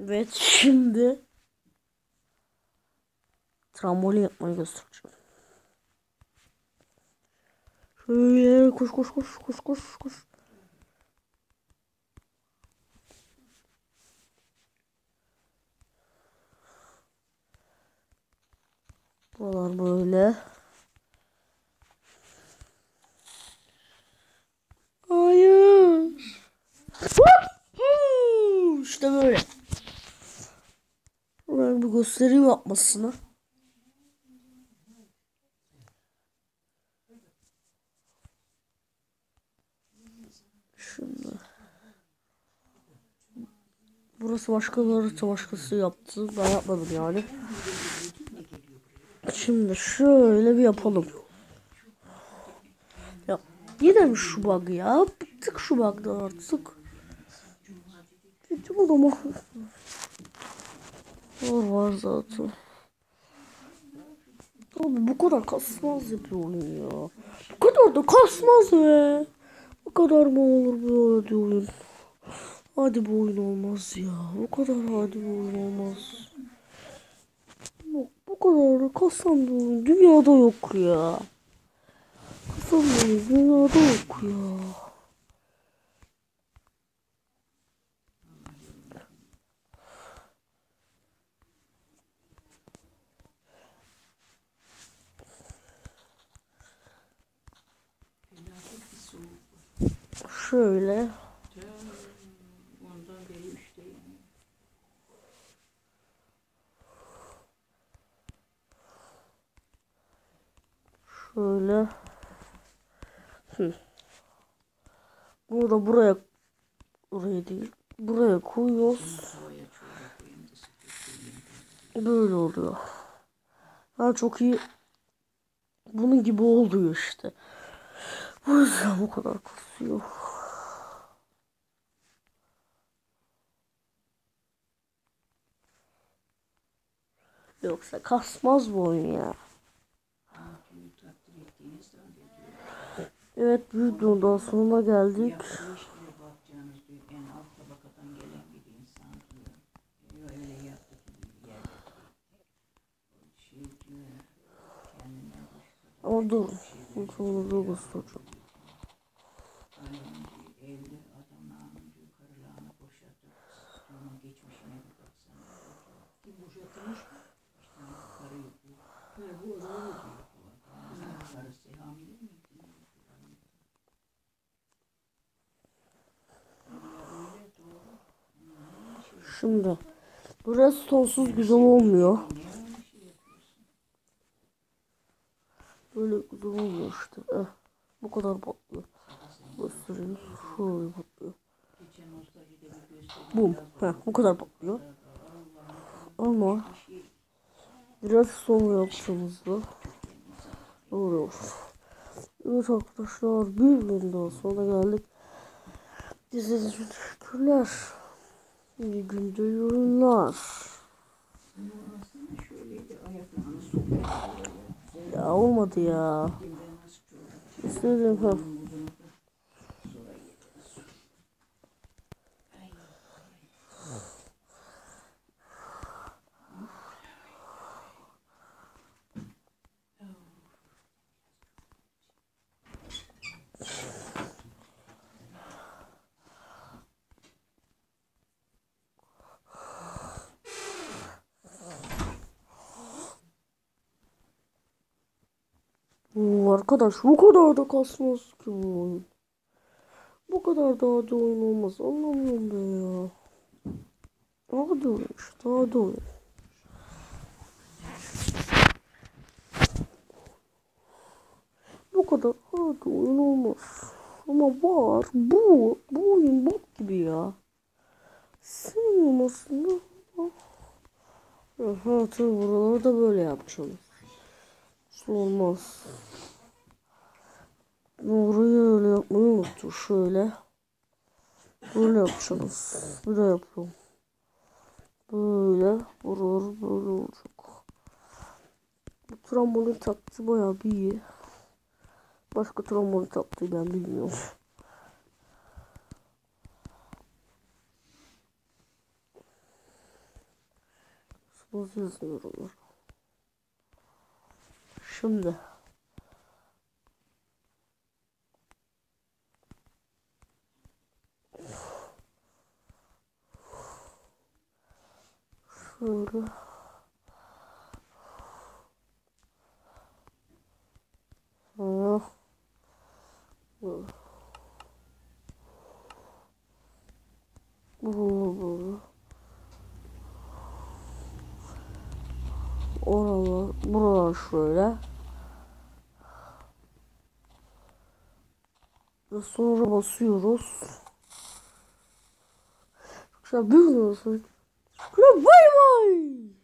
Evet, şimdi trambolin yapmayı göstereceğim. Şöyle koş koş koş koş koş koş. Buralar böyle. Hayır. İşte böyle. Ben bir göstereyim yapmasını. Şimdi. Burası başkası yaptı. Ben yapmadım yani. Şimdi şöyle bir yapalım. Ya yine mi şu bug ya? Bıktık şu bug'dan artık. Kötü oldu ama. Var zaten. Abi bu kadar kasmaz yapıyor oyun ya. Bu kadar da kasmaz be. Bu kadar mı olur böyle oyun? Hadi bu oyun olmaz ya. Bu kadar hadi bu oyun olmaz. Bu kadar da kasan bir oyun dünyada yok ya. Kasan bir oyun dünyada yok ya. Şöyle. Şöyle. Bunu da buraya değil. Buraya koyuyoruz. Böyle oluyor. Ha çok iyi. Bunun gibi oluyor işte. O yüzden bu kadar kasıyor. Yoksa kasmaz bu oyun ya. Evet, videonun sonuna geldik. Ama dur. Sonunu da göstereceğim. Şimdi burası sonsuz güzel olmuyor. Böyle güzel olmuyor işte. Bu kadar patlıyor. Göstereyim. Şöyle patlıyor. Bum. Bu kadar patlıyor. Ama biraz sonra yaptığımızda oluyor. Evet arkadaşlar, bir bölüm daha sonra geldik. İzlediğiniz için teşekkürler. İyi günde yorumlar. Ya olmadı ya. İstedim ha. Arkadaş bu kadar da kasmaz ki bu oyun. Bu kadar da hadi oyun olmaz. Anlamıyorum ben ya. Hadi oyun işte, hadi oyun. Bu kadar hadi oyun olmaz. Ama var. Bu oyun bok gibi ya. Sevmiyorum aslında. Aha tabi buraları da böyle yapacağım. Olmaz. Orayı öyle yapmayı unuttum. Şöyle. Böyle yapacağız. Böyle yapıyorum. Böyle. Buralar böyle olacak. Bu trambolin taktiği bayağı bir iyi. Başka trambolin taktiği ben bilmiyorum. Nasıl yazıyorum? Şimdi. Şöyle. Ha. Bu. Oralar, buralar şöyle. Ve sonra basıyoruz. Güzel bir olsun. Bay bay.